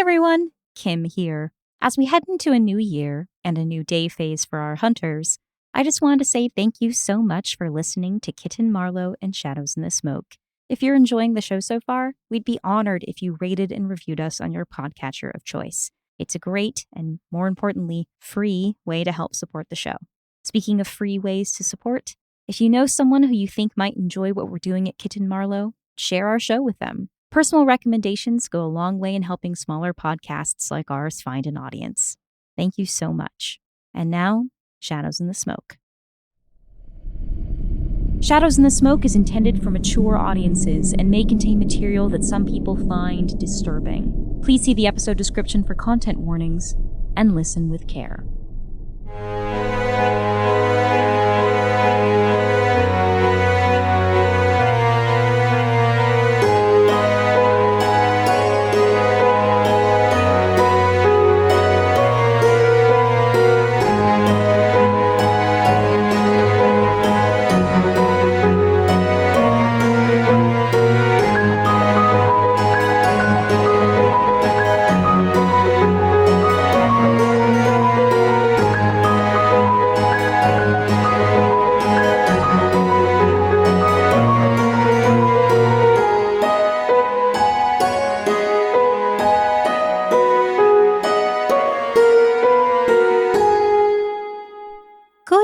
everyone, Kim here. As we head into a new year and a new day phase for our hunters, I just wanted to say thank you so much for listening to Kitten Marlowe and Shadows in the Smoke. If you're enjoying the show so far, we'd be honored if you rated and reviewed us on your podcatcher of choice. It's a great and, more importantly, free way to help support the show. Speaking of free ways to support, if you know someone who you think might enjoy what we're doing at Kitten Marlowe, share our show with them. Personal recommendations go a long way in helping smaller podcasts like ours find an audience. Thank you so much. And now, Shadows in the Smoke. Shadows in the Smoke is intended for mature audiences and may contain material that some people find disturbing. Please see the episode description for content warnings and listen with care.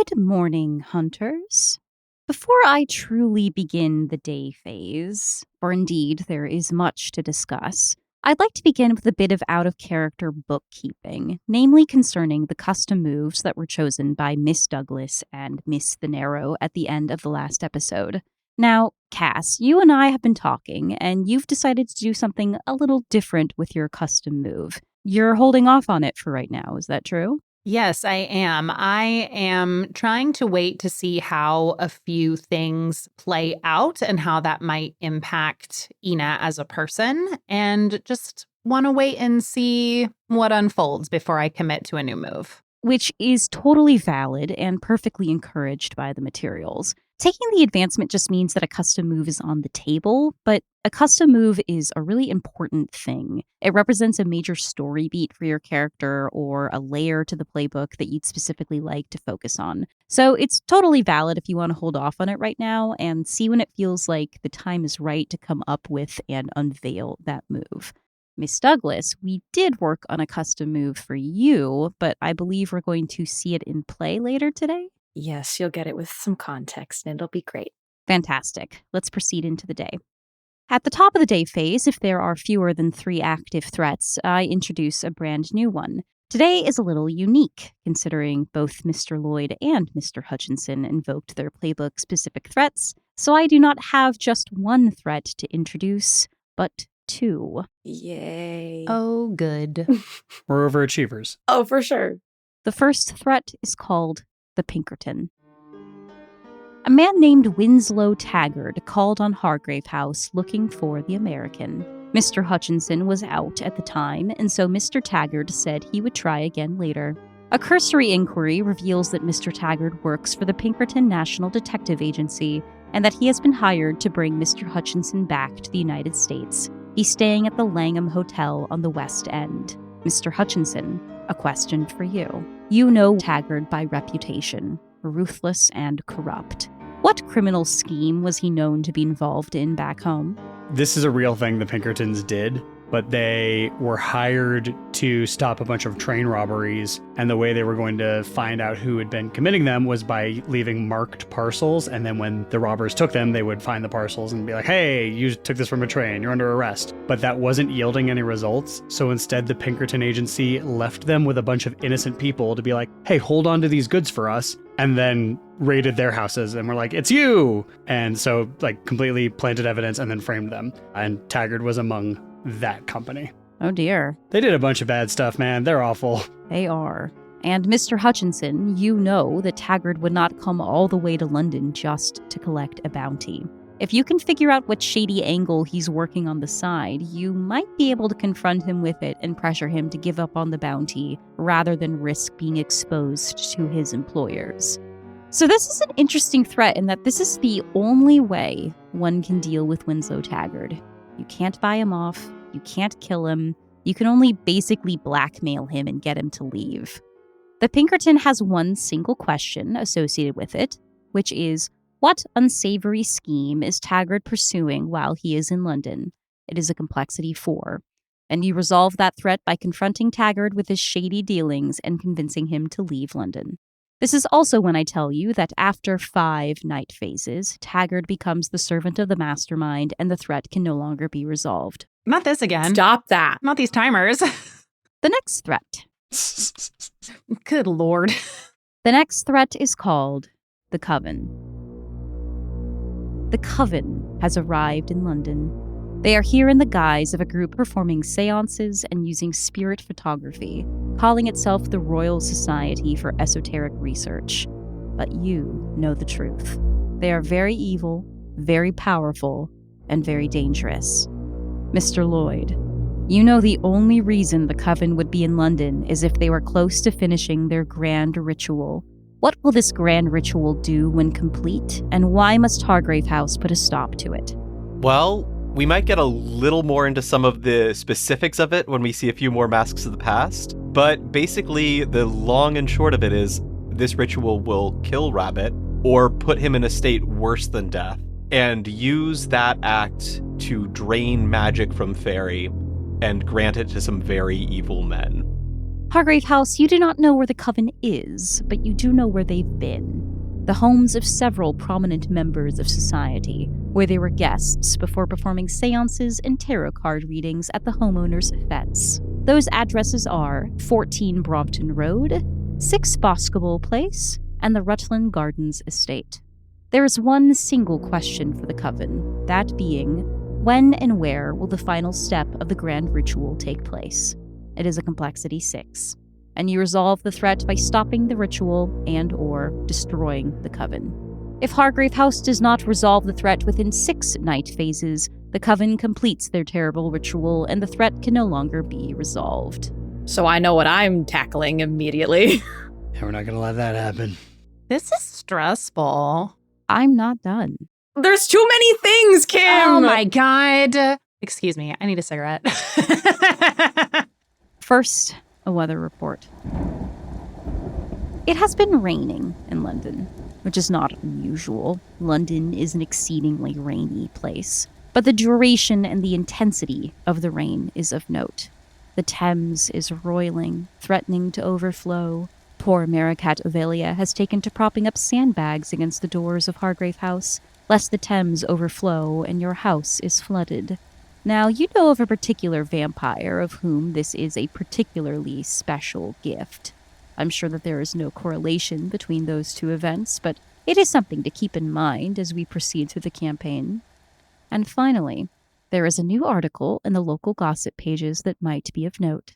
Good morning, hunters. Before I truly begin the day phase, for indeed there is much to discuss, I'd like to begin with a bit of out-of-character bookkeeping, namely concerning the custom moves that were chosen by Miss Douglas and Miss the Narrow at the end of the last episode. Now, Cass, you and I have been talking, and you've decided to do something a little different with your custom move. You're holding off on it for right now, is that true? Yes, I am. I am trying to wait to see how a few things play out and how that might impact Ina as a person, and just want to wait and see what unfolds before I commit to a new move. Which is totally valid and perfectly encouraged by the materials. Taking the advancement just means that a custom move is on the table, but a custom move is a really important thing. It represents a major story beat for your character or a layer to the playbook that you'd specifically like to focus on. So it's totally valid if you want to hold off on it right now and see when it feels like the time is right to come up with and unveil that move. Miss Douglas, we did work on a custom move for you, but I believe we're going to see it in play later today. Yes, you'll get it with some context, and it'll be great. Fantastic. Let's proceed into the day. At the top of the day phase, if there are fewer than 3 active threats, I introduce a brand new one. Today is a little unique, considering both Mr. Lloyd and Mr. Hutchinson invoked their playbook-specific threats, so I do not have just one threat to introduce, but 2. Yay. Oh, good. We're overachievers. Oh, for sure. The first threat is called the Pinkerton. A man named Winslow Taggart called on Hargrave House looking for the American. Mr. Hutchinson was out at the time, and so Mr. Taggart said he would try again later. A cursory inquiry reveals that Mr. Taggart works for the Pinkerton National Detective Agency and that he has been hired to bring Mr. Hutchinson back to the United States. He's staying at the Langham Hotel on the West End. Mr. Hutchinson, a question for you. You know Taggart by reputation, ruthless and corrupt. What criminal scheme was he known to be involved in back home? This is a real thing the Pinkertons did, but they were hired to stop a bunch of train robberies, and the way they were going to find out who had been committing them was by leaving marked parcels, and then when the robbers took them, they would find the parcels and be like, hey, you took this from a train, you're under arrest. But that wasn't yielding any results, so instead the Pinkerton agency left them with a bunch of innocent people to be like, hey, hold on to these goods for us, and then raided their houses and were like, it's you! And so, completely planted evidence and then framed them. And Taggart was among that company. Oh dear. They did a bunch of bad stuff, man. They're awful. They are. And Mr. Hutchinson, you know that Taggart would not come all the way to London just to collect a bounty. If you can figure out what shady angle he's working on the side, you might be able to confront him with it and pressure him to give up on the bounty rather than risk being exposed to his employers. So this is an interesting threat in that this is the only way one can deal with Winslow Taggart. You can't buy him off, you can't kill him, You can only basically blackmail him and get him to leave. The Pinkerton has one single question associated with it, which is, what unsavory scheme is Taggart pursuing while he is in London? It is a complexity 4. And you resolve that threat by confronting Taggart with his shady dealings and convincing him to leave London. This is also when I tell you that after 5 night phases, Taggart becomes the servant of the mastermind and the threat can no longer be resolved. Not this again. Stop that. Not these timers. The next threat. Good Lord. The next threat is called the Coven. The Coven has arrived in London. They are here in the guise of a group performing seances and using spirit photography, calling itself the Royal Society for Esoteric Research. But you know the truth. They are very evil, very powerful, and very dangerous. Mr. Lloyd, you know the only reason the Coven would be in London is if they were close to finishing their grand ritual. What will this grand ritual do when complete, and why must Hargrave House put a stop to it? Well, we might get a little more into some of the specifics of it when we see a few more Masks of the Past, but basically the long and short of it is this ritual will kill Rabbit or put him in a state worse than death and use that act to drain magic from Fairy and grant it to some very evil men. Hargrave House, you do not know where the Coven is, but you do know where they've been. The homes of several prominent members of society, where they were guests before performing seances and tarot card readings at the homeowners' fetes. Those addresses are 14 Brompton Road, 6 Boscobel Place, and the Rutland Gardens Estate. There is one single question for the Coven, that being, when and where will the final step of the grand ritual take place? It is a complexity 6. And you resolve the threat by stopping the ritual and or destroying the Coven. If Hargrave House does not resolve the threat within 6 night phases, the Coven completes their terrible ritual and the threat can no longer be resolved. So I know what I'm tackling immediately. Yeah, we're not going to let that happen. This is stressful. I'm not done. There's too many things, Kim! Oh my God. Excuse me, I need a cigarette. First, a weather report. It has been raining in London, which is not unusual. London is an exceedingly rainy place. But the duration and the intensity of the rain is of note. The Thames is roiling, threatening to overflow. Poor Maricat Ovelia has taken to propping up sandbags against the doors of Hargrave House, lest the Thames overflow and your house is flooded. Now, you know of a particular vampire of whom this is a particularly special gift. I'm sure that there is no correlation between those two events, but it is something to keep in mind as we proceed through the campaign. And finally, there is a new article in the local gossip pages that might be of note.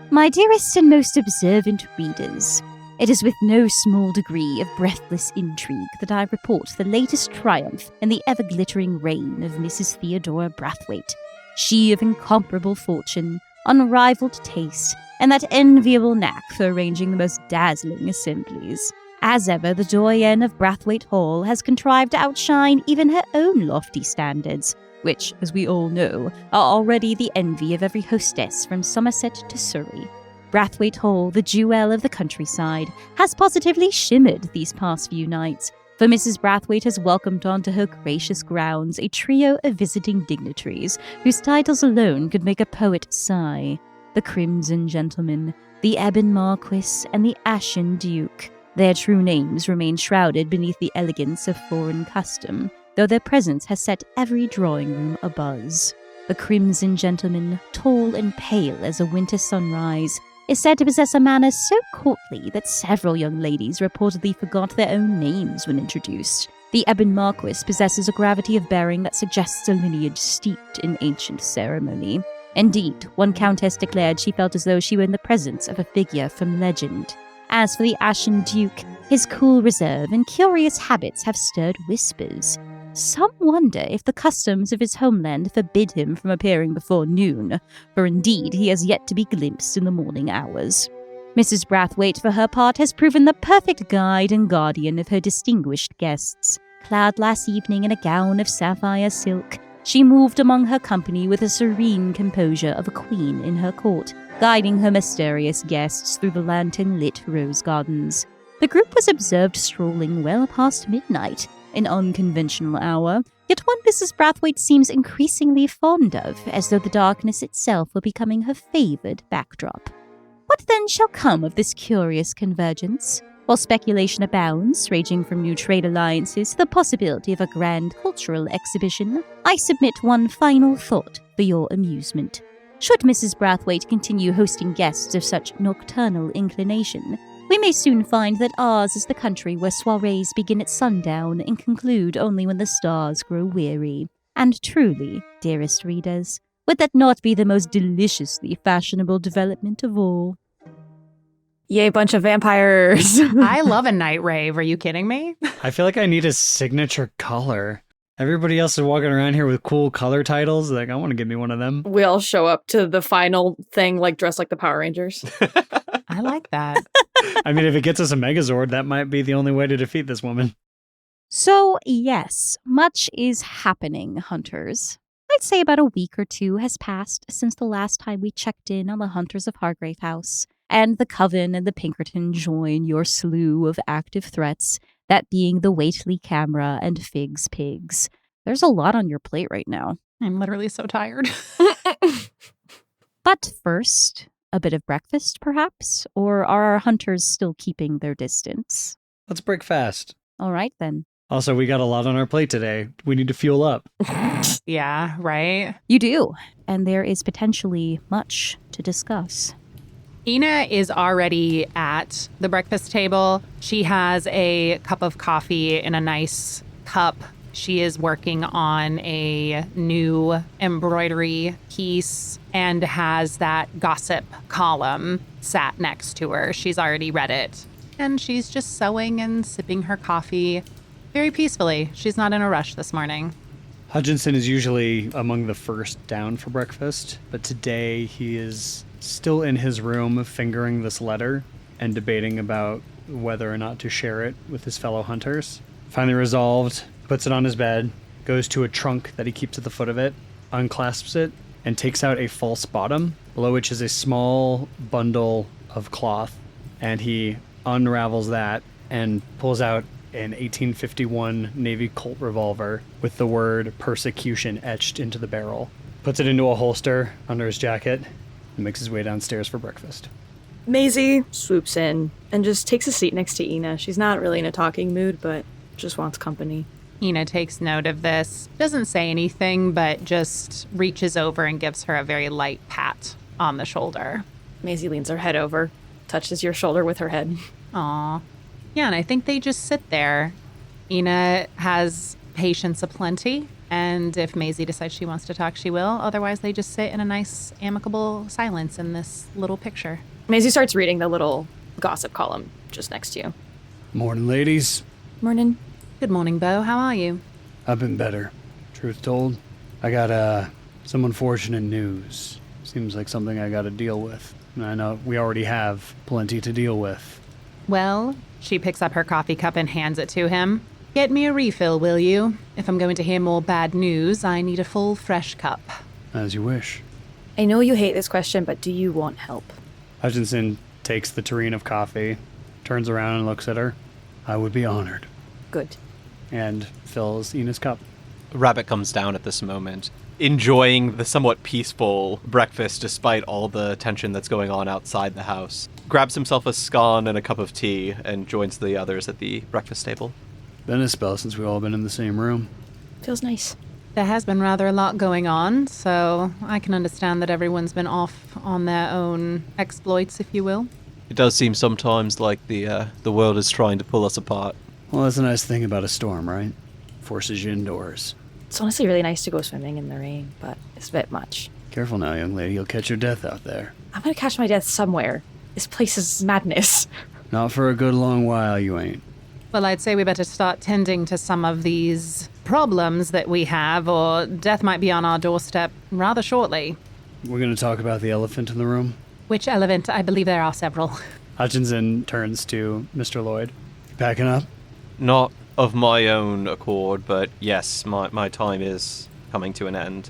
My dearest and most observant readers, it is with no small degree of breathless intrigue that I report the latest triumph in the ever-glittering reign of Mrs. Theodora Brathwaite, she of incomparable fortune, unrivaled taste, and that enviable knack for arranging the most dazzling assemblies. As ever, the doyenne of Brathwaite Hall has contrived to outshine even her own lofty standards, which, as we all know, are already the envy of every hostess from Somerset to Surrey. Brathwaite Hall, the jewel of the countryside, has positively shimmered these past few nights, for Mrs. Brathwaite has welcomed onto her gracious grounds a trio of visiting dignitaries whose titles alone could make a poet sigh. The Crimson Gentleman, the Ebon Marquis, and the Ashen Duke. Their true names remain shrouded beneath the elegance of foreign custom, though their presence has set every drawing room abuzz. The Crimson Gentleman, tall and pale as a winter sunrise, is said to possess a manner so courtly that several young ladies reportedly forgot their own names when introduced. The Ebon Marquis possesses a gravity of bearing that suggests a lineage steeped in ancient ceremony. Indeed, one countess declared she felt as though she were in the presence of a figure from legend. As for the Ashen Duke, his cool reserve and curious habits have stirred whispers. Some wonder if the customs of his homeland forbid him from appearing before noon, for indeed he has yet to be glimpsed in the morning hours. Mrs. Brathwaite, for her part, has proven the perfect guide and guardian of her distinguished guests. Clad last evening in a gown of sapphire silk, She moved among her company with the serene composure of a queen in her court, guiding her mysterious guests through the lantern-lit rose gardens. The group was observed strolling well past midnight, an unconventional hour, yet one Mrs. Brathwaite seems increasingly fond of, as though the darkness itself were becoming her favored backdrop. What then shall come of this curious convergence? While speculation abounds, ranging from new trade alliances to the possibility of a grand cultural exhibition, I submit one final thought for your amusement. Should Mrs. Brathwaite continue hosting guests of such nocturnal inclination, we may soon find that ours is the country where soirees begin at sundown and conclude only when the stars grow weary. And truly, dearest readers, would that not be the most deliciously fashionable development of all? Yay, bunch of vampires. I love a night rave. Are you kidding me? I feel like I need a signature color. Everybody else is walking around here with cool color titles. Like, I want to give me one of them. We all show up to the final thing, like, dressed like the Power Rangers. I like that. I mean, if it gets us a Megazord, that might be the only way to defeat this woman. So, yes, much is happening, hunters. I'd say about a week or two has passed since the last time we checked in on the hunters of Hargrave House, and the Coven and the Pinkerton join your slew of active threats, that being the Waitley camera and Fig's pigs. There's a lot on your plate right now. I'm literally so tired. But first, a bit of breakfast, perhaps? Or are our hunters still keeping their distance? Let's break fast. All right, then. Also, we got a lot on our plate today. We need to fuel up. Yeah, right? You do, and there is potentially much to discuss. Ina is already at the breakfast table. She has a cup of coffee in a nice cup. She is working on a new embroidery piece and has that gossip column sat next to her. She's already read it. And she's just sewing and sipping her coffee very peacefully. She's not in a rush this morning. Hutchinson is usually among the first down for breakfast, but today he is still in his room fingering this letter and debating about whether or not to share it with his fellow hunters. Finally resolved, puts it on his bed, goes to a trunk that he keeps at the foot of it, unclasps it, and takes out a false bottom, below which is a small bundle of cloth, and he unravels that and pulls out an 1851 Navy Colt revolver with the word persecution etched into the barrel. Puts it into a holster under his jacket and makes his way downstairs for breakfast. Maisie swoops in and just takes a seat next to Ina. She's not really in a talking mood, but just wants company. Ina takes note of this, doesn't say anything, but just reaches over and gives her a very light pat on the shoulder. Maisie leans her head over, touches your shoulder with her head. Aw. Yeah, and I think they just sit there. Ina has patience aplenty, and if Maisie decides she wants to talk, she will. Otherwise, they just sit in a nice, amicable silence in this little picture. Maisie starts reading the little gossip column just next to you. Morning, ladies. Morning. Good morning, Beau. How are you? I've been better, truth told. I got some unfortunate news. Seems like something I gotta deal with. And I know we already have plenty to deal with. Well, she picks up her coffee cup and hands it to him. Get me a refill, will you? If I'm going to hear more bad news, I need a full, fresh cup. As you wish. I know you hate this question, but do you want help? Hutchinson takes the tureen of coffee, turns around and looks at her. I would be honored. Good. And fills Ina's cup. Rabbit comes down at this moment, enjoying the somewhat peaceful breakfast despite all the tension that's going on outside the house. Grabs himself a scone and a cup of tea and joins the others at the breakfast table. Been a spell since we've all been in the same room. Feels nice. There has been rather a lot going on, so I can understand that everyone's been off on their own exploits, if you will. It does seem sometimes like the world is trying to pull us apart. Well, that's a nice thing about a storm, right? Forces you indoors. It's honestly really nice to go swimming in the rain, but it's a bit much. Careful now, young lady. You'll catch your death out there. I'm gonna catch my death somewhere. This place is madness. Not for a good long while, you ain't. Well, I'd say we better start tending to some of these problems that we have, or death might be on our doorstep rather shortly. We're going to talk about the elephant in the room. Which elephant? I believe there are several. Hutchinson turns to Mr. Lloyd. You packing up? Not of my own accord, but yes, my time is coming to an end.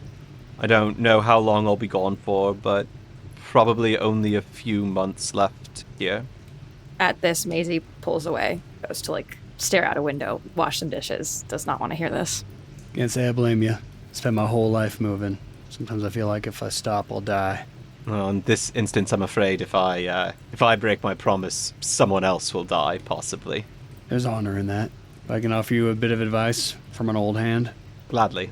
I don't know how long I'll be gone for, but probably only a few months left here. At this, Maisie pulls away, goes to, stare out a window, wash some dishes, does not want to hear this. Can't say I blame you. Spent my whole life moving. Sometimes I feel like if I stop, I'll die. Well, in this instance, I'm afraid if I break my promise, someone else will die, possibly. There's honor in that. If I can offer you a bit of advice from an old hand. Gladly.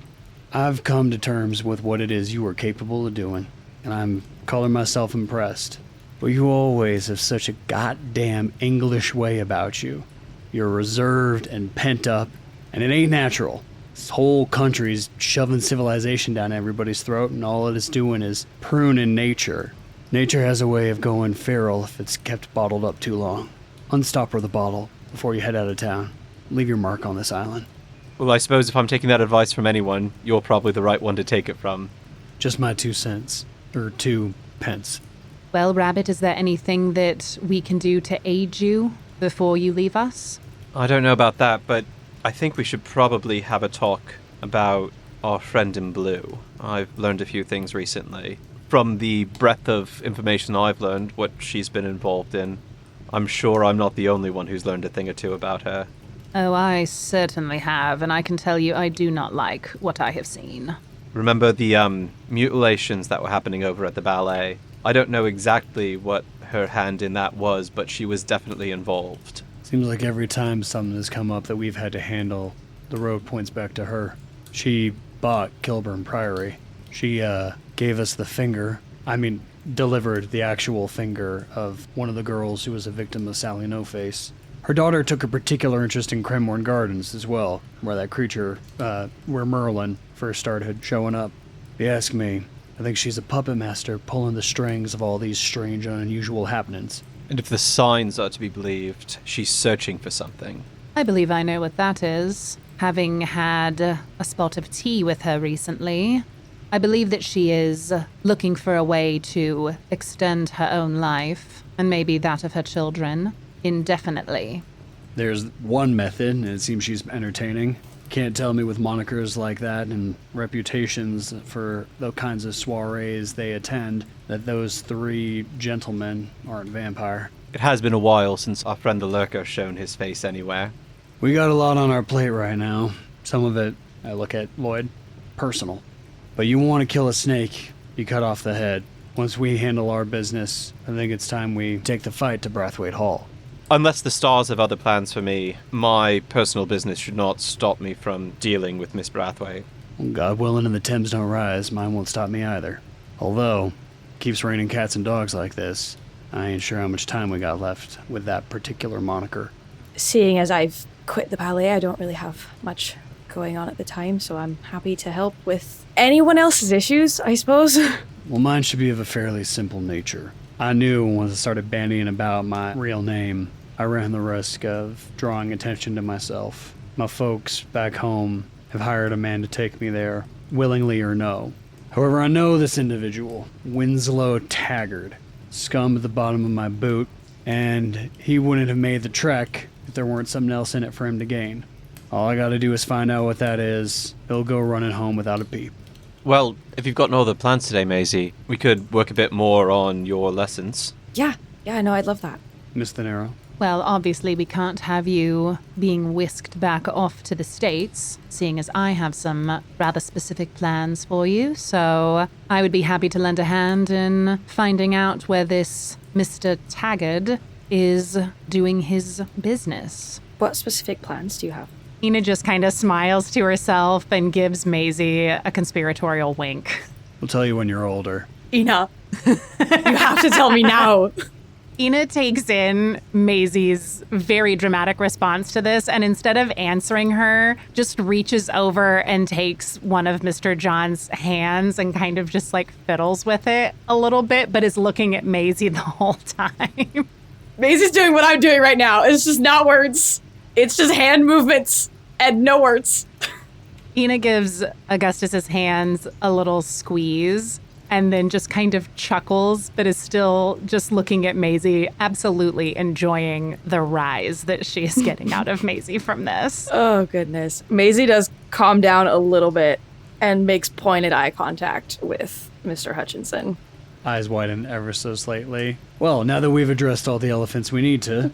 I've come to terms with what it is you are capable of doing, and I'm calling myself impressed. But you always have such a goddamn English way about you. You're reserved and pent up, and it ain't natural. This whole country's shoving civilization down everybody's throat, and all it is doing is pruning nature. Nature has a way of going feral if it's kept bottled up too long. Unstop her the bottle before you head out of town. Leave your mark on this island. Well, I suppose if I'm taking that advice from anyone, you're probably the right one to take it from. Just my 2 cents. Or 2 pence. Well, Rabbit, is there anything that we can do to aid you before you leave us? I don't know about that, but I think we should probably have a talk about our friend in blue. I've learned a few things recently. From the breadth of information I've learned, what she's been involved in, I'm sure I'm not the only one who's learned a thing or two about her. Oh, I certainly have, and I can tell you I do not like what I have seen. Remember the mutilations that were happening over at the ballet? I don't know exactly what her hand in that was, but she was definitely involved. Seems like every time something has come up that we've had to handle, the road points back to her. She bought Kilburn Priory. She gave us the finger. Delivered the actual finger of one of the girls who was a victim of Sally No Face. Her daughter took a particular interest in Cremorne Gardens as well, where that creature, where Merlin first started showing up. If you ask me, I think she's a puppet master pulling the strings of all these strange and unusual happenings. And if the signs are to be believed, she's searching for something. I believe I know what that is. Having had a spot of tea with her recently, I believe that she is looking for a way to extend her own life, and maybe that of her children, indefinitely. There's one method, and it seems she's entertaining. Can't tell me with monikers like that and reputations for the kinds of soirees they attend that those 3 gentlemen aren't vampire. It has been a while since our friend the Lurker shown his face anywhere. We got a lot on our plate right now. Some of it, I look at Lloyd, personal. But you want to kill a snake, you cut off the head. Once we handle our business, I think it's time we take the fight to Brathwaite Hall. Unless the stars have other plans for me, my personal business should not stop me from dealing with Miss Brathwaite. Well, God willing and the Thames don't rise, mine won't stop me either. Although, keeps raining cats and dogs like this, I ain't sure how much time we got left with that particular moniker. Seeing as I've quit the ballet, I don't really have much going on at the time, so I'm happy to help with anyone else's issues, I suppose. Well, mine should be of a fairly simple nature. I knew once I started bandying about my real name, I ran the risk of drawing attention to myself. My folks back home have hired a man to take me there, willingly or no. However, I know this individual, Winslow Taggart, scum at the bottom of my boot, and he wouldn't have made the trek if there weren't something else in it for him to gain. All I gotta do is find out what that is. He'll go running home without a peep. Well, if you've got no other plans today, Maisie, we could work a bit more on your lessons. Yeah, no, I'd love that. Miss De Niro. Well, obviously we can't have you being whisked back off to the States, seeing as I have some rather specific plans for you, so I would be happy to lend a hand in finding out where this Mr. Taggart is doing his business. What specific plans do you have? Ina just kind of smiles to herself and gives Maisie a conspiratorial wink. We'll tell you when you're older. Ina, you have to tell me now. Ina takes in Maisie's very dramatic response to this, and instead of answering her, just reaches over and takes one of Mr. John's hands and kind of just fiddles with it a little bit, but is looking at Maisie the whole time. Maisie's doing what I'm doing right now. It's just not words. It's just hand movements and no words. Ina gives Augustus's hands a little squeeze and then just kind of chuckles, but is still just looking at Maisie, absolutely enjoying the rise that she is getting out of Maisie from this. Oh, goodness. Maisie does calm down a little bit and makes pointed eye contact with Mr. Hutchinson. Eyes widen ever so slightly. Well, now that we've addressed all the elephants we need to.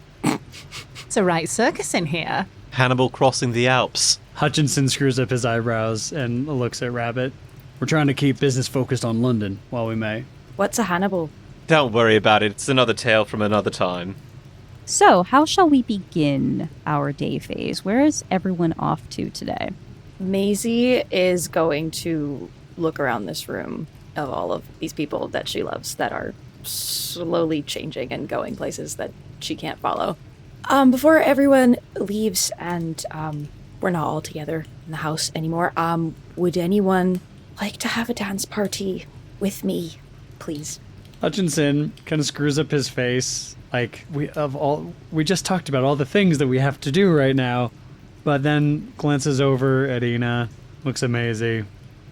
It's a right circus in here. Hannibal crossing the Alps. Hutchinson screws up his eyebrows and looks at Rabbit. We're trying to keep business focused on London while we may. What's a Hannibal? Don't worry about it. It's another tale from another time. So, how shall we begin our day phase? Where is everyone off to today? Maisie is going to look around this room of all of these people that she loves that are slowly changing and going places that she can't follow. Before everyone leaves and we're not all together in the house anymore, would anyone like to have a dance party with me, please? Hutchinson kind of screws up his face. Like, we just talked about all the things that we have to do right now. But then glances over at Ina, looks at Maisie.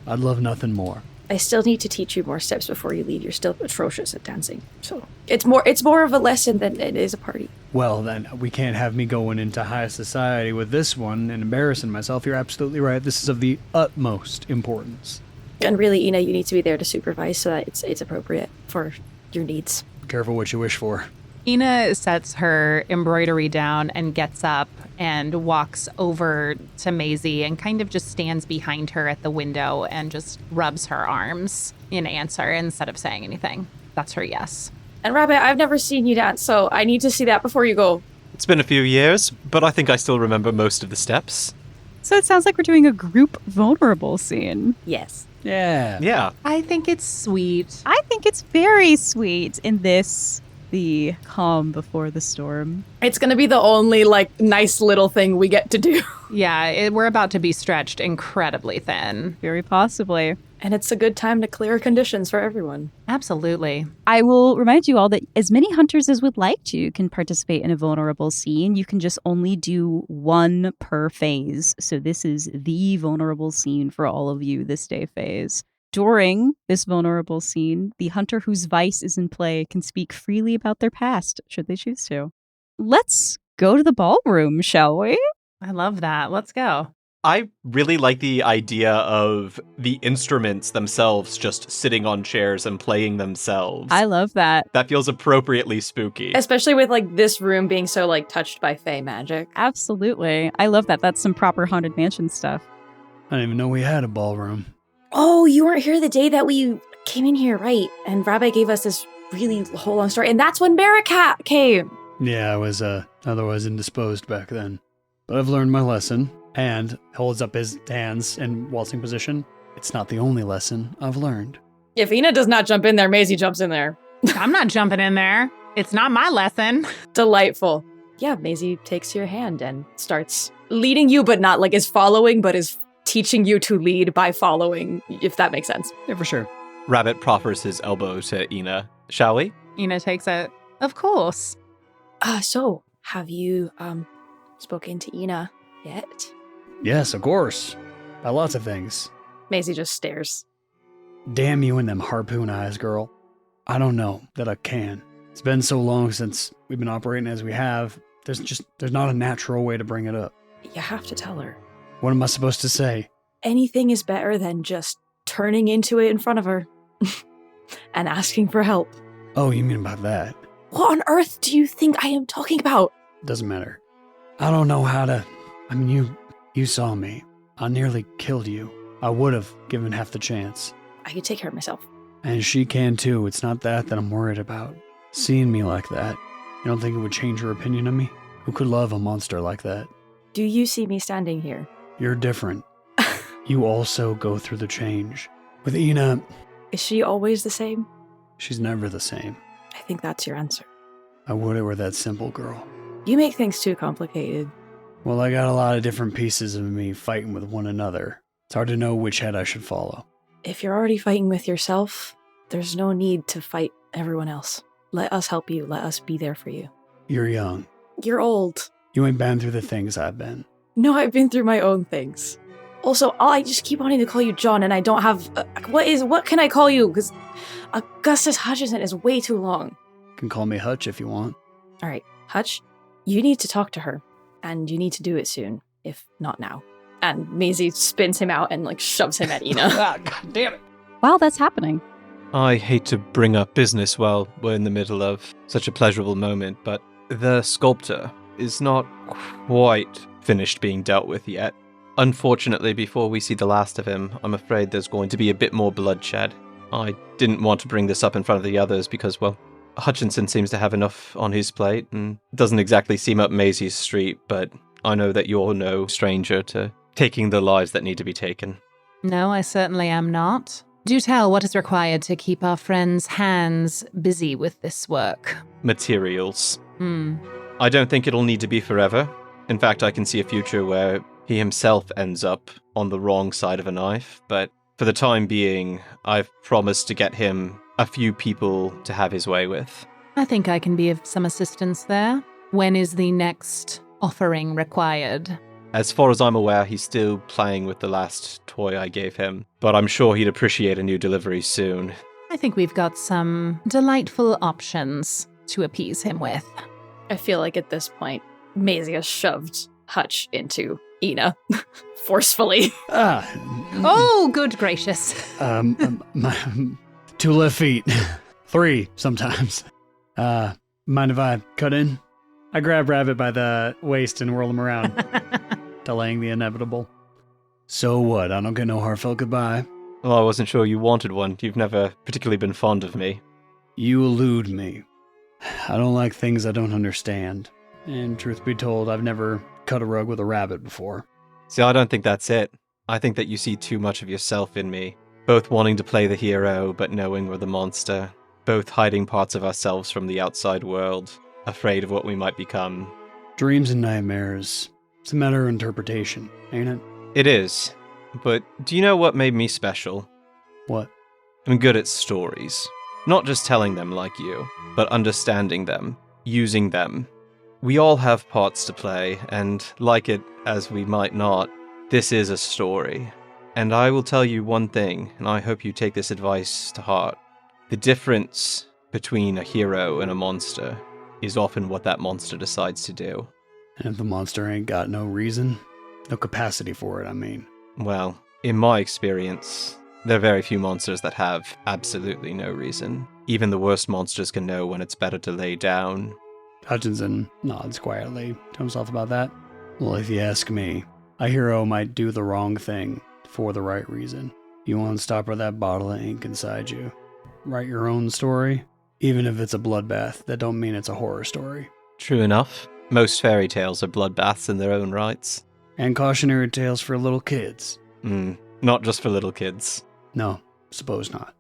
I'd love nothing more. I still need to teach you more steps before you leave. You're still atrocious at dancing. So it's more of a lesson than it is a party. Well, then, we can't have me going into high society with this one and embarrassing myself. You're absolutely right. This is of the utmost importance. And really, Ina, you need to be there to supervise so that it's appropriate for your needs. Be careful what you wish for. Ina sets her embroidery down and gets up and walks over to Maisie and kind of just stands behind her at the window and just rubs her arms in answer instead of saying anything. That's her yes. And Rabbit, I've never seen you dance, so I need to see that before you go. It's been a few years, but I think I still remember most of the steps. So it sounds like we're doing a group vulnerable scene. Yes. Yeah. Yeah. I think it's sweet. I think it's very sweet in this, the calm before the storm. It's going to be the only, nice little thing we get to do. Yeah, we're about to be stretched incredibly thin. Very possibly. And it's a good time to clear conditions for everyone. Absolutely. I will remind you all that as many hunters as would like to can participate in a vulnerable scene. You can just only do one per phase. So this is the vulnerable scene for all of you this day phase. During this vulnerable scene, the hunter whose vice is in play can speak freely about their past, should they choose to. Let's go to the ballroom, shall we? I love that. Let's go. I really like the idea of the instruments themselves just sitting on chairs and playing themselves. I love that. That feels appropriately spooky. Especially with, this room being so, touched by fae magic. Absolutely. I love that. That's some proper Haunted Mansion stuff. I didn't even know we had a ballroom. Oh, you weren't here the day that we came in here, right? And Rabbi gave us this really whole long story. And that's when Merkel came. Yeah, I was otherwise indisposed back then. But I've learned my lesson. And holds up his hands in waltzing position. It's not the only lesson I've learned. If Ina does not jump in there, Maisie jumps in there. I'm not jumping in there. It's not my lesson. Delightful. Yeah, Maisie takes your hand and starts leading you, but not is following, but is teaching you to lead by following, if that makes sense. Yeah, for sure. Rabbit proffers his elbow to Ina. Shall we? Ina takes it. Of course. So, have you, spoken to Ina yet? Yes, of course. About lots of things. Maisie just stares. Damn you and them harpoon eyes, girl. I don't know that I can. It's been so long since we've been operating as we have. There's not a natural way to bring it up. You have to tell her. What am I supposed to say? Anything is better than just turning into it in front of her and asking for help. Oh, you mean about that? What on earth do you think I am talking about? Doesn't matter. I don't know how to... I mean, you saw me. I nearly killed you. I would have given half the chance. I could take care of myself. And she can too. It's not that I'm worried about. Seeing me like that. You don't think it would change her opinion of me? Who could love a monster like that? Do you see me standing here? You're different. You also go through the change. With Ina... Is she always the same? She's never the same. I think that's your answer. I would it were that simple, girl. You make things too complicated. Well, I got a lot of different pieces of me fighting with one another. It's hard to know which head I should follow. If you're already fighting with yourself, there's no need to fight everyone else. Let us help you. Let us be there for you. You're young. You're old. You ain't been through the things I've been. No, I've been through my own things. Also, I just keep wanting to call you John, and I don't have... what can I call you? Because Augustus Hutchinson is way too long. You can call me Hutch if you want. All right, Hutch, you need to talk to her. And you need to do it soon, if not now. And Maisie spins him out and, like, shoves him at Ina. Ah, God damn it. While that's happening, I hate to bring up business while we're in the middle of such a pleasurable moment, but the sculptor is not quite finished being dealt with yet. Unfortunately, before we see the last of him, I'm afraid there's going to be a bit more bloodshed. I didn't want to bring this up in front of the others because, well, Hutchinson seems to have enough on his plate and doesn't exactly seem up Maisie's street, but I know that you're no stranger to taking the lives that need to be taken. No, I certainly am not. Do tell what is required to keep our friend's hands busy with this work. Materials. I don't think it'll need to be forever. In fact, I can see a future where he himself ends up on the wrong side of a knife, but for the time being, I've promised to get him a few people to have his way with. I think I can be of some assistance there. When is the next offering required? As far as I'm aware, he's still playing with the last toy I gave him, but I'm sure he'd appreciate a new delivery soon. I think we've got some delightful options to appease him with. I feel like at this point, Maisie has shoved Hutch into Ina forcefully. Oh, good gracious. My 2 left feet. 3 sometimes. Mind if I cut in? I grab Rabbit by the waist and whirl him around, delaying the inevitable. So what? I don't get no heartfelt goodbye. Well, I wasn't sure you wanted one. You've never particularly been fond of me. You elude me. I don't like things I don't understand. And truth be told, I've never cut a rug with a rabbit before. See, I don't think that's it. I think that you see too much of yourself in me. Both wanting to play the hero, but knowing we're the monster. Both hiding parts of ourselves from the outside world. Afraid of what we might become. Dreams and nightmares. It's a matter of interpretation, ain't it? It is. But do you know what made me special? What? I'm good at stories. Not just telling them like you, but understanding them, using them. We all have parts to play, and like it as we might not, this is a story. And I will tell you one thing, and I hope you take this advice to heart. The difference between a hero and a monster is often what that monster decides to do. And if the monster ain't got no reason, no capacity for it, I mean. Well, in my experience, there are very few monsters that have absolutely no reason. Even the worst monsters can know when it's better to lay down. Hutchinson nods quietly to himself about that. Well, if you ask me, a hero might do the wrong thing for the right reason. You want to stop with that bottle of ink inside you. Write your own story. Even if it's a bloodbath, that don't mean it's a horror story. True enough. Most fairy tales are bloodbaths in their own rights. And cautionary tales for little kids. Not just for little kids. No, suppose not.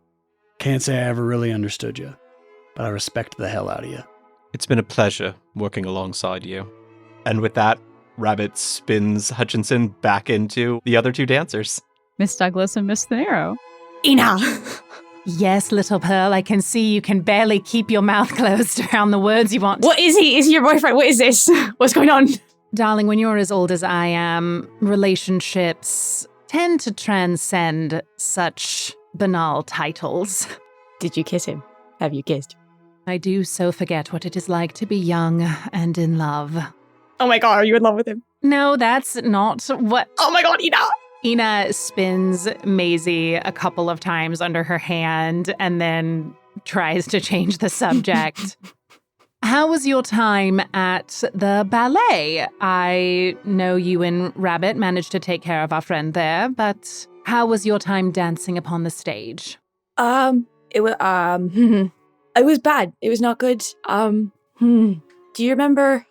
Can't say I ever really understood you, but I respect the hell out of you. It's been a pleasure working alongside you. And with that, Rabbit spins Hutchinson back into the other 2 dancers. Miss Douglas and Miss Thanero. Ina! Yes, little Pearl, I can see you can barely keep your mouth closed around the words you want. What is he? Is he your boyfriend? What is this? What's going on? Darling, when you're as old as I am, relationships tend to transcend such banal titles. Did you kiss him? Have you kissed? I do so forget what it is like to be young and in love. Oh my god, are you in love with him? No, that's not what... Oh my god, Ina! Ina spins Maisie a couple of times under her hand and then tries to change the subject. How was your time at the ballet? I know you and Rabbit managed to take care of our friend there, but how was your time dancing upon the stage? It was bad. It was not good. Do you remember,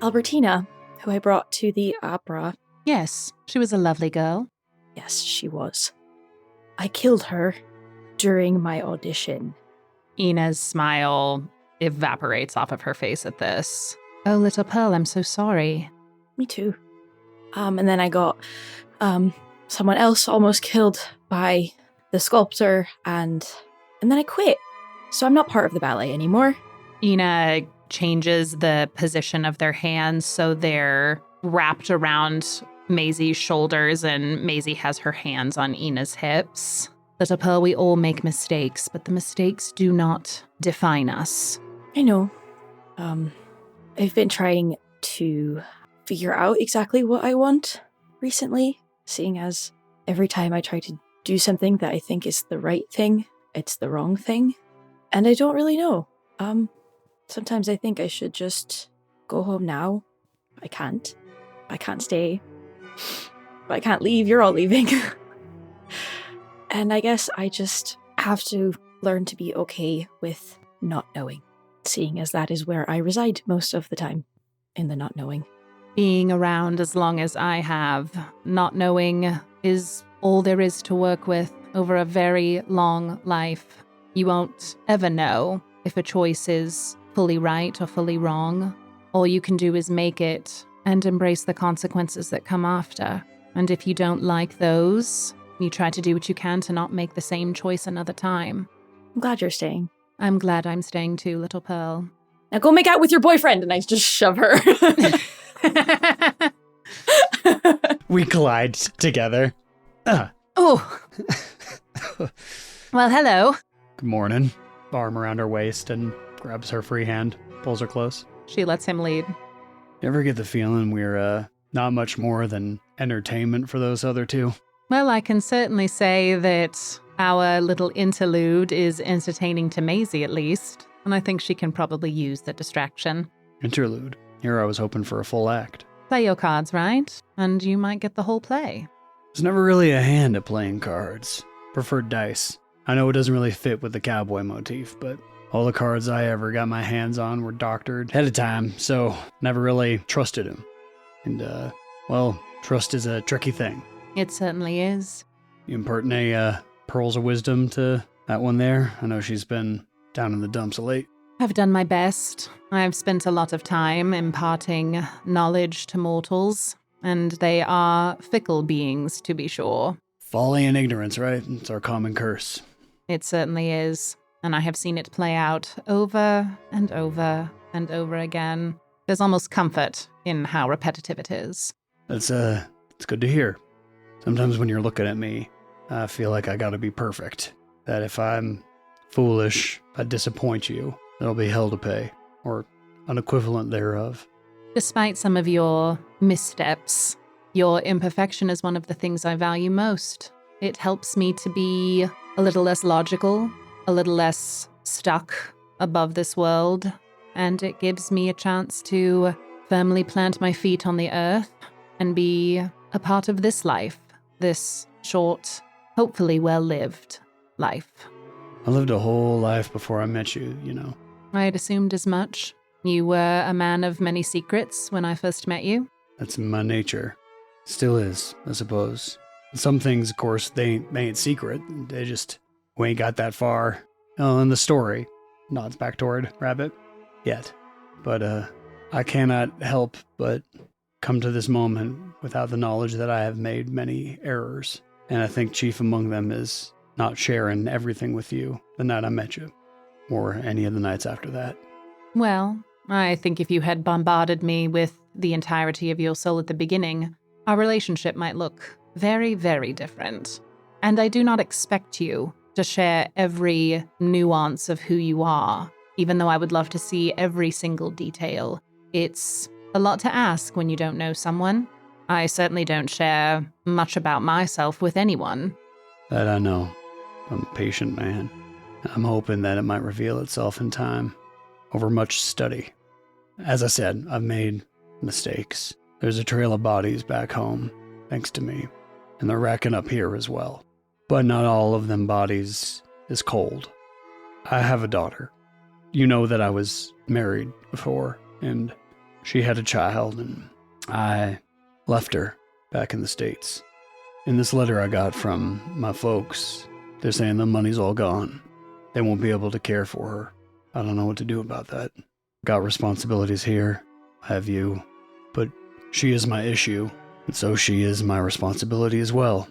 Albertina, who I brought to the opera? Yes, she was a lovely girl. Yes, she was. I killed her during my audition. Ina's smile evaporates off of her face at this. Oh, little Pearl, I'm so sorry. Me too. And then I got, someone else almost killed by the sculptor, and then I quit. So I'm not part of the ballet anymore. Ina changes the position of their hands so they're wrapped around Maisie's shoulders, and Maisie has her hands on Ina's hips. Little Pearl, we all make mistakes, but the mistakes do not define us. I know. I've been trying to figure out exactly what I want, recently, seeing as every time I try to do something that I think is the right thing, it's the wrong thing. And I don't really know. Sometimes I think I should just go home now. I can't. I can't stay. I can't leave. You're all leaving. And I guess I just have to learn to be okay with not knowing, seeing as that is where I reside most of the time, in the not knowing. Being around as long as I have, not knowing is all there is to work with over a very long life. You won't ever know if a choice is fully right or fully wrong. All you can do is make it and embrace the consequences that come after. And if you don't like those, you try to do what you can to not make the same choice another time. I'm glad you're staying. I'm glad I'm staying too, little Pearl. Now go make out with your boyfriend, and I just shove her. We collide together. Oh. Well, hello. Good morning. Arm around her waist and grabs her free hand, pulls her close. She lets him lead. You ever get the feeling we're not much more than entertainment for those other two? Well, I can certainly say that our little interlude is entertaining to Maisie, at least, and I think she can probably use the distraction. Interlude. Here I was hoping for a full act. Play your cards right, and you might get the whole play. Was never really a hand at playing cards. Preferred dice. I know it doesn't really fit with the cowboy motif, but all the cards I ever got my hands on were doctored ahead of time, so never really trusted him. And, well, trust is a tricky thing. It certainly is. You imparting any pearls of wisdom to that one there? I know she's been down in the dumps of late. I've done my best. I've spent a lot of time imparting knowledge to mortals, and they are fickle beings, to be sure. Folly and ignorance, right? It's our common curse. It certainly is, and I have seen it play out over and over and over again. There's almost comfort in how repetitive it is. It's good to hear. Sometimes when you're looking at me, I feel like I gotta be perfect. That if I'm foolish, I disappoint you, there'll be hell to pay, or an equivalent thereof. Despite some of your missteps, your imperfection is one of the things I value most. It helps me to be a little less logical, a little less stuck above this world, and it gives me a chance to firmly plant my feet on the earth and be a part of this life, this short, hopefully well-lived life. I lived a whole life before I met you, you know. I had assumed as much. You were a man of many secrets when I first met you. That's my nature. Still is, I suppose. Some things, of course, they ain't secret. They just, we ain't got that far. Oh, in the story. Nods back toward Rabbit. Yet. But, I cannot help but come to this moment without the knowledge that I have made many errors. And I think chief among them is not sharing everything with you the night I met you. Or any of the nights after that. Well, I think if you had bombarded me with the entirety of your soul at the beginning, our relationship might look very, very different. And I do not expect you to share every nuance of who you are, even though I would love to see every single detail. It's a lot to ask when you don't know someone. I certainly don't share much about myself with anyone. That I know. I'm a patient man. I'm hoping that it might reveal itself in time, over much study. As I said, I've made mistakes. There's a trail of bodies back home, thanks to me, and they're racking up here as well. But not all of them bodies is cold. I have a daughter. You know that I was married before, and she had a child, and I left her back in the States. In this letter I got from my folks, they're saying the money's all gone. They won't be able to care for her. I don't know what to do about that. Got responsibilities here. I have you. But she is my issue, and so she is my responsibility as well.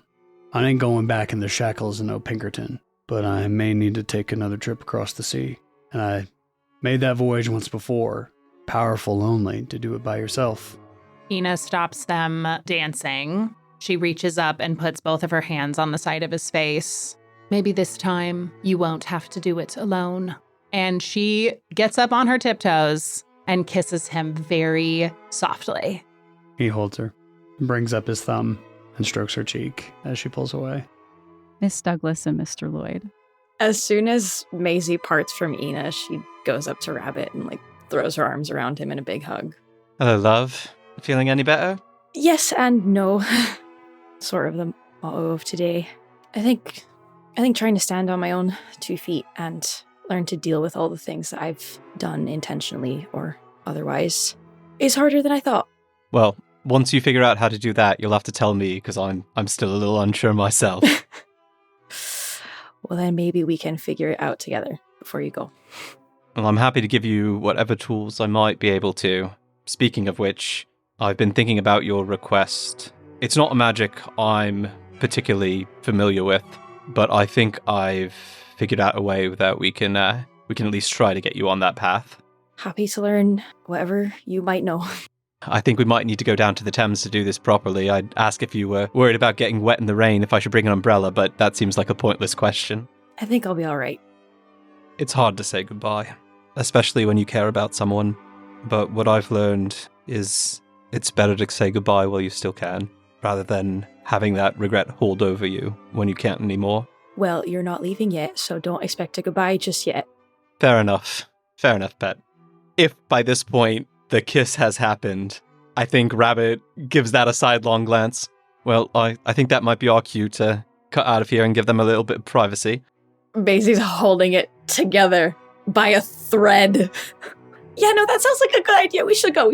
I ain't going back in the shackles of no Pinkerton, but I may need to take another trip across the sea. And I made that voyage once before. Powerful only to do it by yourself. Ina stops them dancing. She reaches up and puts both of her hands on the side of his face. Maybe this time you won't have to do it alone. And she gets up on her tiptoes and kisses him very softly. He holds her. brings up his thumb and strokes her cheek as she pulls away. Miss Douglas and Mr. Lloyd. As soon as Maisie parts from Ina, she goes up to Rabbit and throws her arms around him in a big hug. Hello, love. Feeling any better? Yes and no. Sort of the motto of today. I think trying to stand on my own 2 feet and learn to deal with all the things that I've done intentionally or otherwise is harder than I thought. Well, once you figure out how to do that, you'll have to tell me, because I'm still a little unsure myself. Well, then maybe we can figure it out together before you go. Well, I'm happy to give you whatever tools I might be able to. Speaking of which, I've been thinking about your request. It's not a magic I'm particularly familiar with, but I think I've figured out a way that we can at least try to get you on that path. Happy to learn whatever you might know. I think we might need to go down to the Thames to do this properly. I'd ask if you were worried about getting wet in the rain, if I should bring an umbrella, but that seems like a pointless question. I think I'll be all right. It's hard to say goodbye, especially when you care about someone. But what I've learned is it's better to say goodbye while you still can, rather than having that regret hold over you when you can't anymore. Well, you're not leaving yet, so don't expect a goodbye just yet. Fair enough, Pet. If by this point the kiss has happened, I think Rabbit gives that a sidelong glance. Well, I think that might be our cue to cut out of here and give them a little bit of privacy. Maisie's holding it together by a thread. Yeah, no, that sounds like a good idea. We should go.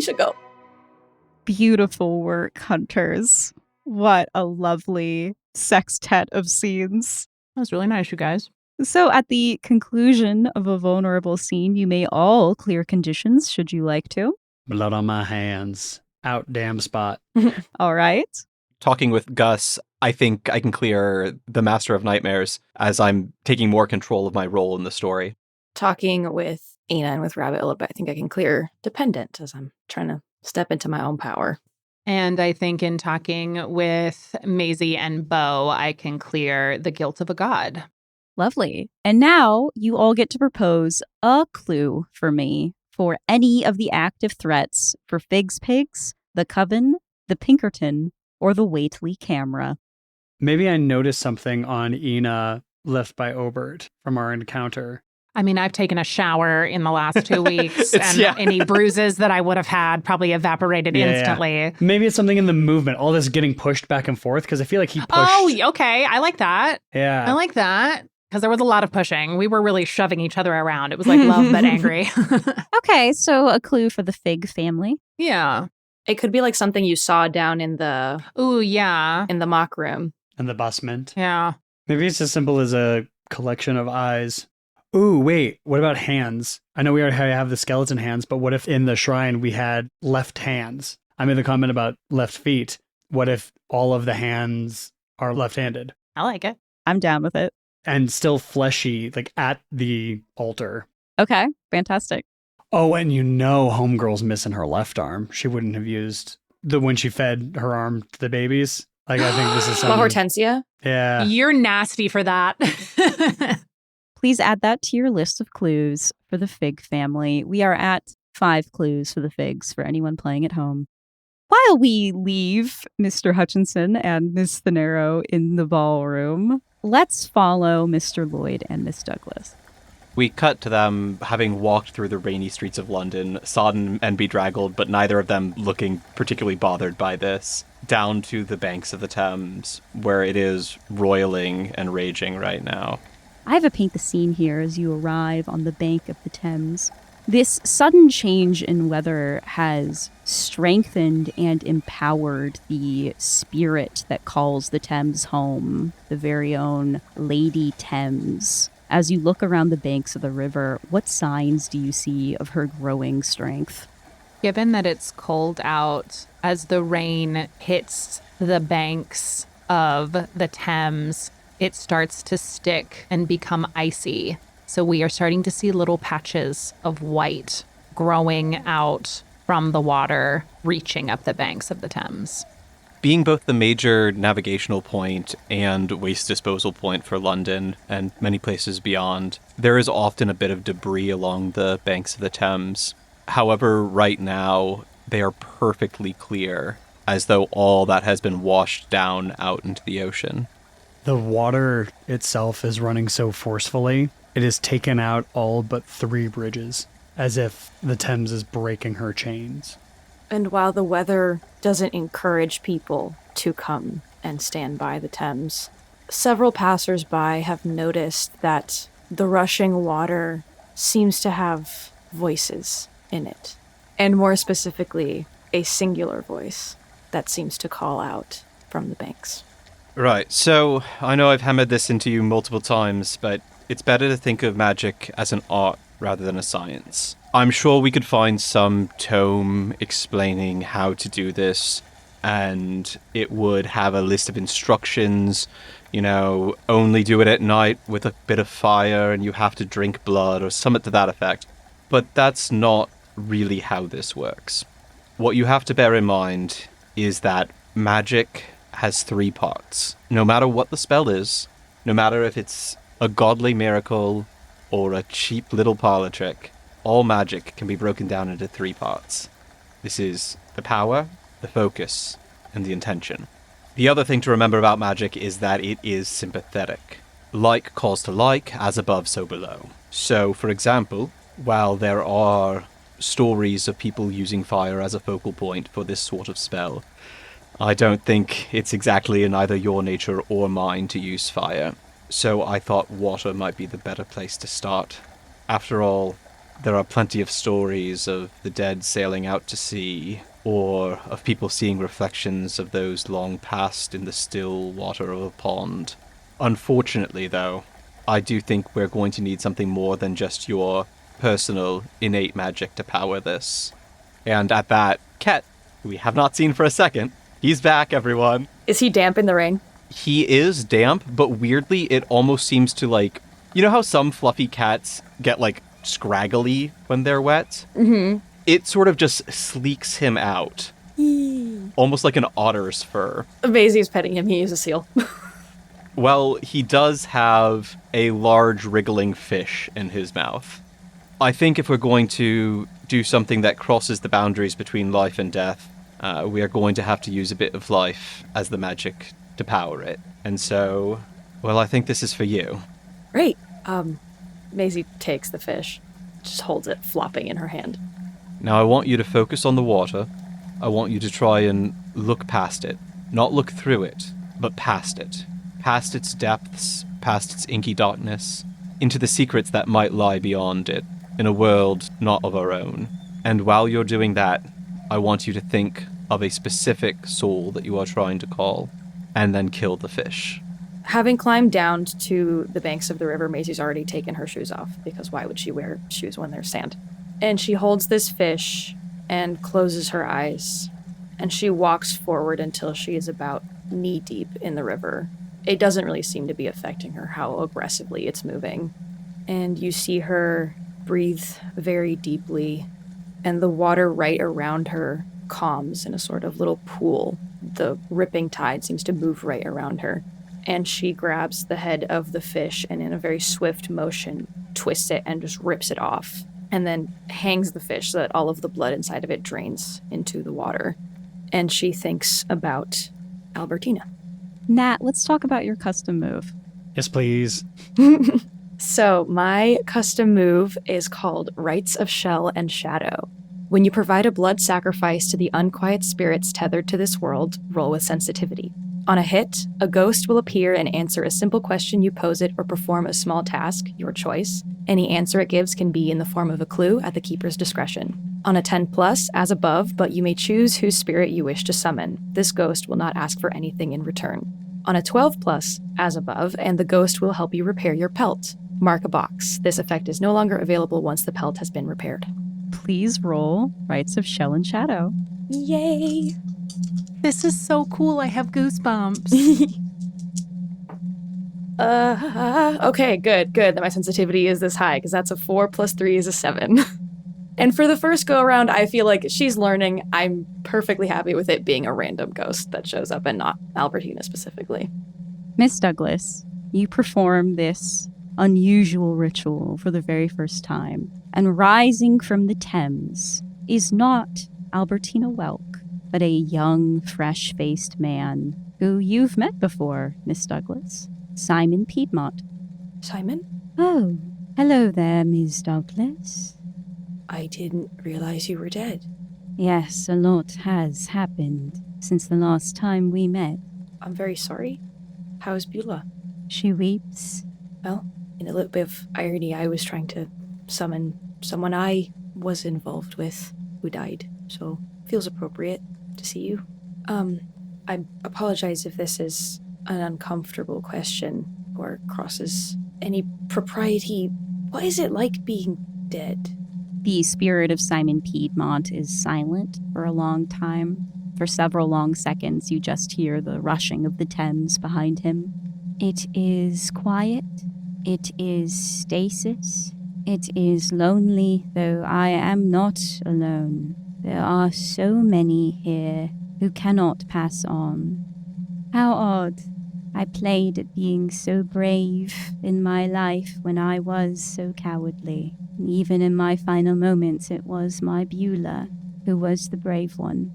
Beautiful work, hunters. What a lovely sextet of scenes. That was really nice, you guys. So at the conclusion of a vulnerable scene, you may all clear conditions should you like to. Blood on my hands. Out damn spot. All right. Talking with Gus, I think I can clear the Master of Nightmares as I'm taking more control of my role in the story. Talking with Ina and with Rabbit a little bit, I think I can clear Dependent as I'm trying to step into my own power. And I think in talking with Maisie and Bo, I can clear the guilt of a god. Lovely. And now you all get to propose a clue for me for any of the active threats for Fig's Pigs, the Coven, the Pinkerton, or the Waitley camera. Maybe I noticed something on Ina left by Obert from our encounter. I mean, I've taken a shower in the last 2 weeks, and any bruises that I would have had probably evaporated instantly. Yeah. Maybe it's something in the movement, all this getting pushed back and forth, because I feel like he pushed. Oh, okay. I like that. Yeah. I like that. Because there was a lot of pushing. We were really shoving each other around. It was like love but angry. Okay, so a clue for the Fig family. Yeah. It could be like something you saw down in the Ooh, yeah. in the mock room. And the basement. Yeah. Maybe it's as simple as a collection of eyes. Ooh, wait, what about hands? I know we already have the skeleton hands, but what if in the shrine we had left hands? I made the comment about left feet. What if all of the hands are left-handed? I like it. I'm down with it. And still fleshy, like at the altar. Okay, fantastic. Oh, and Homegirl's missing her left arm. She wouldn't have used when she fed her arm to the babies. Like, I think this is something. Hortensia? Yeah. You're nasty for that. Please add that to your list of clues for the Fig family. We are at 5 clues for the Figs for anyone playing at home. While we leave Mr. Hutchinson and Miss Thanero in the ballroom, let's follow Mr. Lloyd and Miss Douglas. We cut to them having walked through the rainy streets of London, sodden and bedraggled, but neither of them looking particularly bothered by this, down to the banks of the Thames, where it is roiling and raging right now. I have a paint the scene here as you arrive on the bank of the Thames. This sudden change in weather has strengthened and empowered the spirit that calls the Thames home, the very own Lady Thames. As you look around the banks of the river, what signs do you see of her growing strength? Given that it's cold out, as the rain hits the banks of the Thames, it starts to stick and become icy. So we are starting to see little patches of white growing out from the water, reaching up the banks of the Thames. Being both the major navigational point and waste disposal point for London and many places beyond, there is often a bit of debris along the banks of the Thames. However, right now, they are perfectly clear. as though all that has been washed down out into the ocean. The water itself is running so forcefully, it has taken out all but 3 bridges, as if the Thames is breaking her chains. And while the weather doesn't encourage people to come and stand by the Thames, several passers-by have noticed that the rushing water seems to have voices in it. And more specifically, a singular voice that seems to call out from the banks. Right, so I know I've hammered this into you multiple times, but it's better to think of magic as an art rather than a science. I'm sure we could find some tome explaining how to do this, and it would have a list of instructions, only do it at night with a bit of fire and you have to drink blood or something to that effect. But that's not really how this works. What you have to bear in mind is that magic has 3 parts. No matter what the spell is, no matter if it's a godly miracle or a cheap little parlor trick, all magic can be broken down into 3 parts. This is the power, the focus, and the intention. The other thing to remember about magic is that it is sympathetic. Like calls to like, as above, so below. So, for example, while there are stories of people using fire as a focal point for this sort of spell, I don't think it's exactly in either your nature or mine to use fire. So I thought water might be the better place to start. After all, there are plenty of stories of the dead sailing out to sea, or of people seeing reflections of those long past in the still water of a pond. Unfortunately, though, I do think we're going to need something more than just your personal, innate magic to power this. And at that, Ket, who we have not seen for a second, he's back, everyone. Is he damp in the rain? He is damp, but weirdly, it almost seems to you know how some fluffy cats get scraggly when they're wet? Mm-hmm. It sort of just sleeks him out. Almost like an otter's fur. Maisie's petting him. He is a seal. Well, he does have a large wriggling fish in his mouth. I think if we're going to do something that crosses the boundaries between life and death, we are going to have to use a bit of life as the magic to power it. And so, well, I think this is for you. Great. Maisie takes the fish, just holds it flopping in her hand. Now I want you to focus on the water. I want you to try and look past it. Not look through it, but past it. Past its depths, past its inky darkness, into the secrets that might lie beyond it, in a world not of our own. And while you're doing that, I want you to think of a specific soul that you are trying to call, and then kill the fish. Having climbed down to the banks of the river, Maisie's already taken her shoes off, because why would she wear shoes when there's sand? And she holds this fish and closes her eyes, and she walks forward until she is about knee-deep in the river. It doesn't really seem to be affecting her how aggressively it's moving. And you see her breathe very deeply, and the water right around her calms in a sort of little pool. The ripping tide seems to move right around her. And she grabs the head of the fish and in a very swift motion twists it and just rips it off, and then hangs the fish so that all of the blood inside of it drains into the water. And she thinks about Albertina. Nat, let's talk about your custom move. Yes, please. So my custom move is called Rites of Shell and Shadow. When you provide a blood sacrifice to the unquiet spirits tethered to this world, roll with sensitivity. On a hit, a ghost will appear and answer a simple question you pose it or perform a small task, your choice. Any answer it gives can be in the form of a clue at the keeper's discretion. On a 10+, as above, but you may choose whose spirit you wish to summon. This ghost will not ask for anything in return. On a 12+, as above, and the ghost will help you repair your pelt. Mark a box. This effect is no longer available once the pelt has been repaired. Please roll Rites of Shell and Shadow. Yay! This is so cool. I have goosebumps. Okay, good. That my sensitivity is this high, because that's a 4 + 3 is a 7. And for the first go around, I feel like she's learning. I'm perfectly happy with it being a random ghost that shows up and not Albertina specifically. Miss Douglas, you perform this unusual ritual for the very first time, and rising from the Thames is not Albertina Welk, but a young, fresh-faced man who you've met before, Miss Douglas. Simon Piedmont. Simon? Oh, hello there, Miss Douglas. I didn't realize you were dead. Yes, a lot has happened since the last time we met. I'm very sorry. How's Beulah? She weeps. Well, in a little bit of irony, I was trying to summon someone I was involved with who died, so feels appropriate to see you. I apologize if this is an uncomfortable question or crosses any propriety. What is it like being dead? The spirit of Simon Piedmont is silent for a long time. For several long seconds, you just hear the rushing of the Thames behind him. It is quiet. It is stasis. It is lonely, though I am not alone. There are so many here who cannot pass on. How odd. I played at being so brave in my life when I was so cowardly. And even in my final moments, it was my Beulah who was the brave one.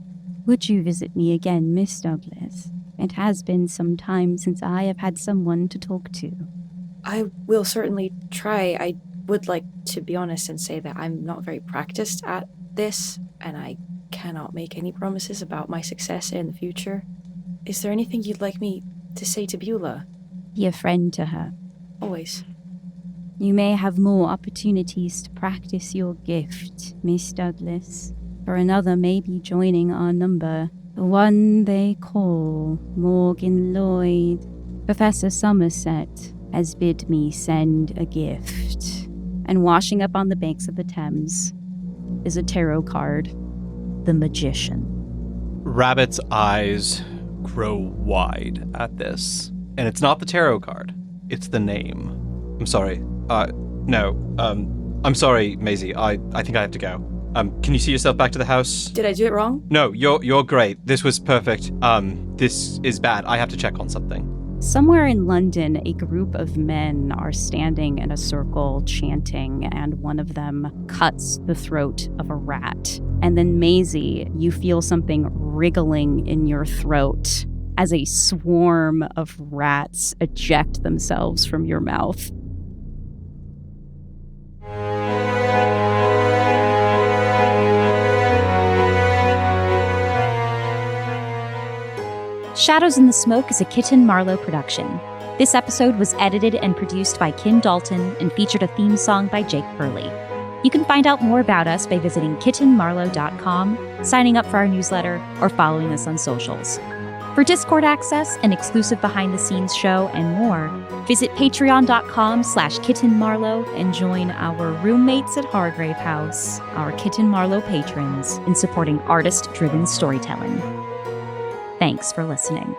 Would you visit me again, Miss Douglas? It has been some time since I have had someone to talk to. I will certainly try. I would like to be honest and say that I'm not very practiced at this, and I cannot make any promises about my success in the future. Is there anything you'd like me to say to Beulah? Be a friend to her. Always. You may have more opportunities to practice your gift, Miss Douglas, for another may be joining our number, the one they call Morgan Lloyd. Professor Somerset has bid me send a gift. And washing up on the banks of the Thames is a tarot card, the Magician. Rabbit's eyes grow wide at this. And it's not the tarot card, it's the name. I'm sorry. I'm sorry, Maisie. I think I have to go. Can you see yourself back to the house? Did I do it wrong? No, you're great. This was perfect. This is bad. I have to check on something. Somewhere in London, a group of men are standing in a circle chanting, and one of them cuts the throat of a rat. And then, Maisie, you feel something wriggling in your throat as a swarm of rats eject themselves from your mouth. Shadows in the Smoke is a Kitten Marlowe production. This episode was edited and produced by Kim Dalton and featured a theme song by Jake Pierle. You can find out more about us by visiting kittenmarlowe.com, signing up for our newsletter, or following us on socials. For Discord access, an exclusive behind-the-scenes show, and more, visit patreon.com/kittenmarlowe and join our roommates at Hargrave House, our Kitten Marlowe patrons, in supporting artist-driven storytelling. Thanks for listening.